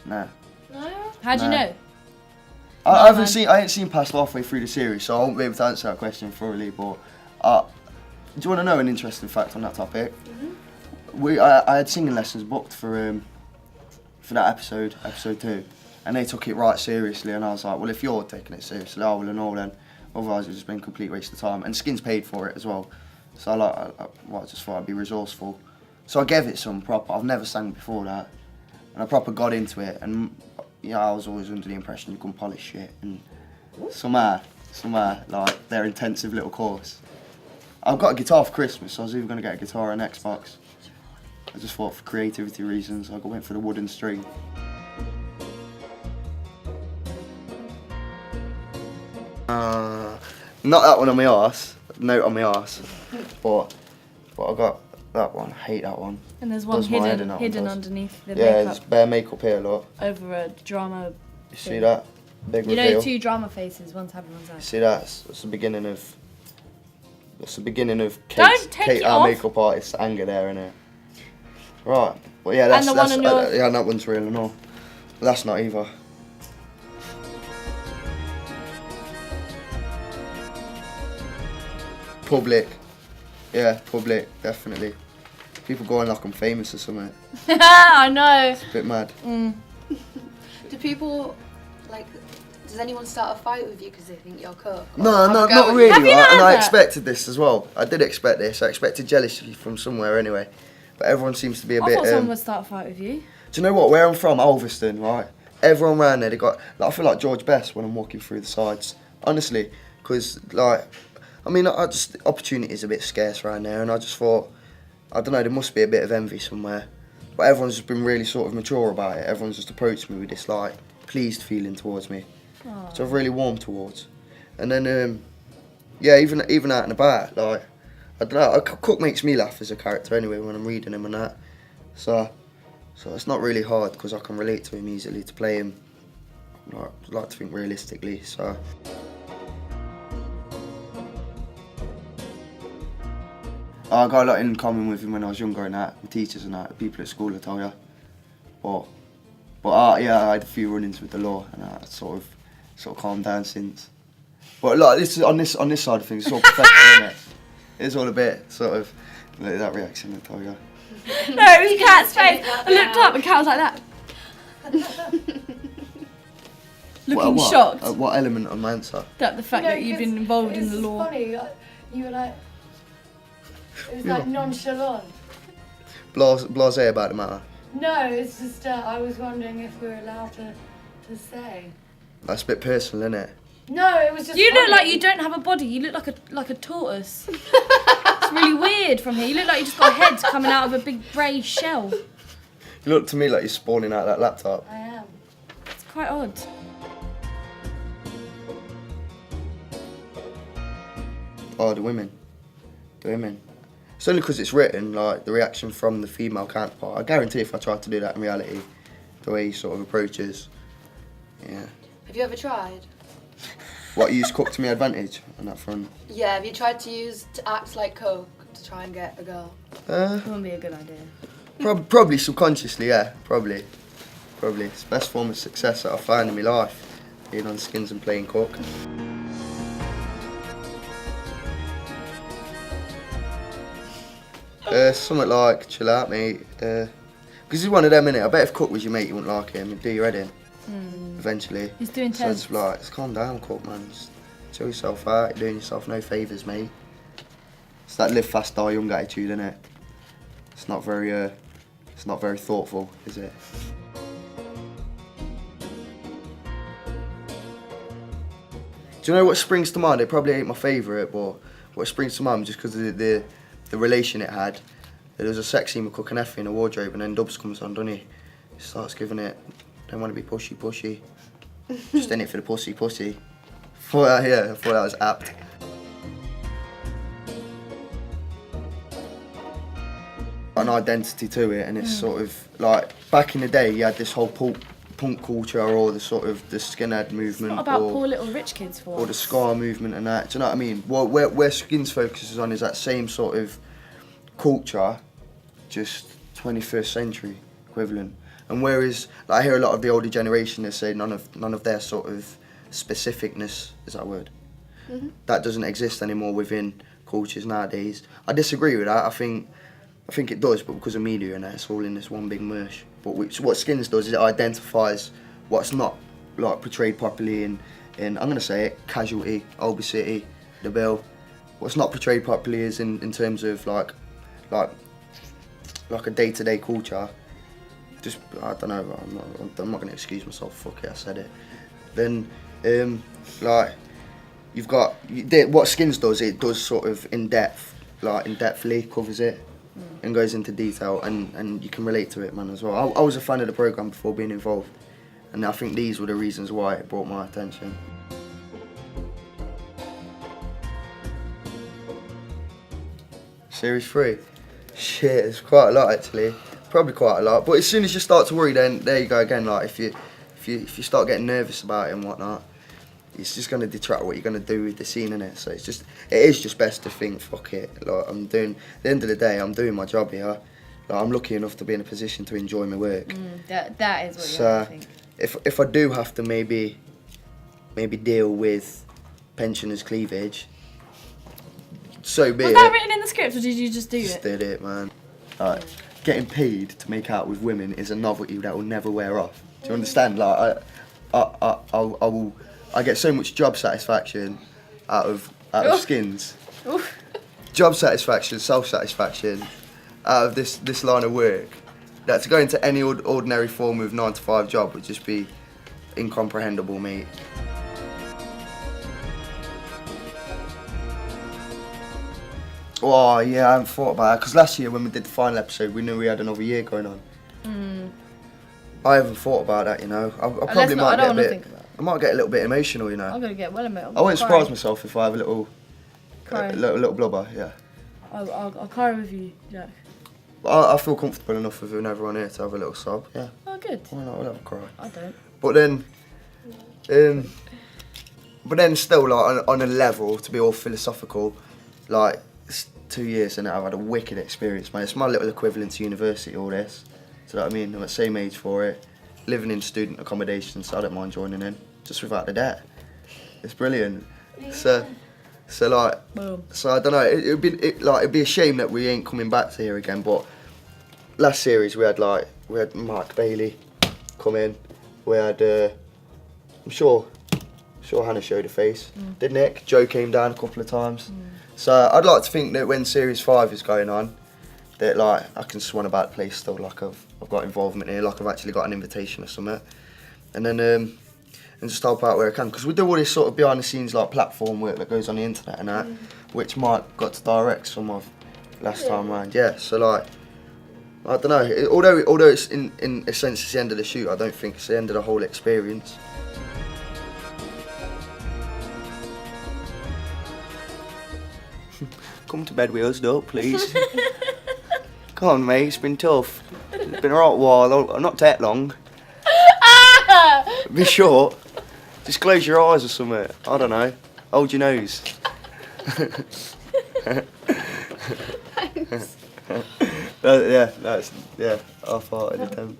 Nah. No? How do you know? I ain't seen past halfway through the series, so I won't be able to answer that question thoroughly. But do you want to know an interesting fact on that topic? Mm-hmm. I had singing lessons booked for that episode 2, and they took it right seriously. And I was like, well, if you're taking it seriously, I will and all then. Otherwise, it's just been a complete waste of time. And Skins paid for it as well, so I just thought I'd be resourceful. So I gave it some proper. I've never sang before that, and I proper got into it. And yeah, I was always under the impression you couldn't polish shit, and somehow, like their intensive little course. I've got a guitar for Christmas, so I was even going to get a guitar and an Xbox. I just thought for creativity reasons, I went for the wooden string. Not that one on my arse, note on my arse, but I got that one. I hate that one. And there's one hidden underneath the makeup. Yeah, there's bare makeup here, look. Over a drama. You see that? Big reveal. You know, 2 drama faces, one's happy, one's sad. See that? That's the beginning of. That's the beginning of Don't take Kate, it our off. makeup artist's anger there, innit? Right. Well, yeah, that's And the one on yours. yeah, that one's real and all. But that's not either. Public. Yeah, public, definitely. People going like I'm famous or something. I know. It's a bit mad. Do people, like, does anyone start a fight with you because they think you're cook? No, not really. Have you Right? not And had I that? expected this as well. I did expect this. I expected jealousy from somewhere anyway. But everyone seems to be a I bit. thought someone would start a fight with you. Do you know what? Where I'm from, Ulverston, right? Everyone around there, they got. Like, I feel like George Best when I'm walking through the sides. Honestly, because like, I mean, opportunity is a bit scarce around there, and I just thought, I don't know, there must be a bit of envy somewhere. But everyone's just been really sort of mature about it. Everyone's just approached me with this like pleased feeling towards me. Aww. So I've really warmed towards. And then, yeah, even out and about, like, I don't know, Cook makes me laugh as a character anyway when I'm reading him and that. So it's not really hard because I can relate to him easily to play him. I like to think realistically, so. I got a lot in common with him when I was younger and that, the teachers and that, the people at school, I tell you. But yeah, I had a few run-ins with the law and I sort of calmed down since. But like this on this side of things, it's all professional, isn't it? It's all a bit sort of like that reaction, I tell you. No, it was Kat's face. I looked up and Kat was like that. Looking shocked. What element of my answer? That the fact that you've been involved in the law. It's funny, like, you were like, it was like nonchalant. Blasé about the matter. No, it's just, I was wondering if we were allowed to say. That's a bit personal, isn't it? No, it was just You look funny. like you don't have a body. You look like a tortoise. It's really weird from here. You look like you just got a head coming out of a big grey shell. You look to me like you're spawning out that laptop. I am. It's quite odd. Oh, the women. It's only because it's written, like, the reaction from the female counterpart. I guarantee if I tried to do that in reality, the way he sort of approaches, yeah. Have you ever tried? What, use Cook to my advantage on that front? Yeah, have you tried to act like coke to try and get a girl? It wouldn't be a good idea. Probably subconsciously, yeah, probably. It's the best form of success that I've found in my life, being on Skins and playing Cook. Something like, chill out, mate. Because he's one of them, innit? I bet if Cook was your mate, you wouldn't like him. He'd do your head in. Eventually. He's doing So it's like, just calm down, Cook, man. Just chill yourself out. You're doing yourself no favours, mate. It's that live fast, die young attitude, innit? It's not very thoughtful, is it? Do you know what springs to mind? It probably ain't my favourite, but what springs to mind just because of the relation it had. There was a sex scene with Cook and Effie in a wardrobe, and then Dubs comes on, doesn't he? He starts giving it, don't want to be pushy. Just in it for the pussy. I thought that was apt. An identity to it, and it's sort of like back in the day, you had this whole punk culture, or the sort of the skinhead movement, It's not about poor little rich kids for or us. the ska movement and that. Do you know what I mean? Well, where Skins focuses on is that same sort of culture, just 21st century equivalent. And whereas like, I hear a lot of the older generation that say none of their sort of specificness, is that a word? That doesn't exist anymore within cultures nowadays. I disagree with that. I think it does, but because of media and that, it's all in this one big mush. But what Skins does is it identifies what's not like portrayed properly in I'm gonna say it, Casualty, Oldby City, The Bill. What's not portrayed properly is in terms of like a day-to-day culture. Just I don't know. I'm not gonna excuse myself. Fuck it, I said it. Then like you've got what Skins does. It does sort of in-depthly covers it and goes into detail, and you can relate to it, man, as well. I was a fan of the program before being involved, and I think these were the reasons why it brought my attention. Series 3, shit, it's quite a lot actually. Probably quite a lot, but as soon as you start to worry, then there you go again. Like if you start getting nervous about it and whatnot, it's just going to detract what you're going to do with the scene, innit? So it is just best to think, fuck it. Like at the end of the day, I'm doing my job here. Like, I'm lucky enough to be in a position to enjoy my work. That is what you So think. if I do have to maybe deal with pensioners' cleavage, so be it. Was that written in the script, or did you just do Just it? did it, man. Like, getting paid to make out with women is a novelty that will never wear off. Do you understand? Like I get so much job satisfaction out of Skins. Job satisfaction, self-satisfaction out of this line of work. That to go into any ordinary form of 9-to-5 job would just be incomprehensible, mate. Oh yeah, I haven't thought about it because last year when we did the final episode, we knew we had another year going on. I haven't thought about that, you know. I probably might get a bit. I might get a little bit emotional, you know. I'm gonna get well emotional. I won't surprise myself if I have a little Cry. little blubber, yeah. I'll cry with you, Jack. But I feel comfortable enough with everyone here to have a little sob, yeah. Oh, good. Why not? We'll have a cry. I don't. But then still, like on a level, to be all philosophical, like it's 2 years and I've had a wicked experience, man. It's my little equivalent to university, all this. Do you know what I mean? I'm at the same age for it. Living in student accommodation, so I don't mind joining in, just without the debt. It's brilliant. So like, Boom. so I don't know. It'd be a shame that we ain't coming back to here again. But last series we had Mark Bailey come in. We had I'm sure Hannah showed a face. Did Nick? Joe came down a couple of times. So I'd like to think that when series 5 is going on, that like I can swan about the place still, like I've got involvement here, like I've actually got an invitation or something, and then and just help out where I can, because we do all this sort of behind the scenes like platform work that goes on the internet and that, which Mike got to direct some of last time round. Yeah, so like I don't know. Although it's in a sense it's the end of the shoot, I don't think it's the end of the whole experience. Come to bed with us, though, please. Come on, mate, it's been tough. It's been a right while, not that long. Be short. Just close your eyes or something. I don't know. Hold your nose. Thanks. Yeah, I farted at them.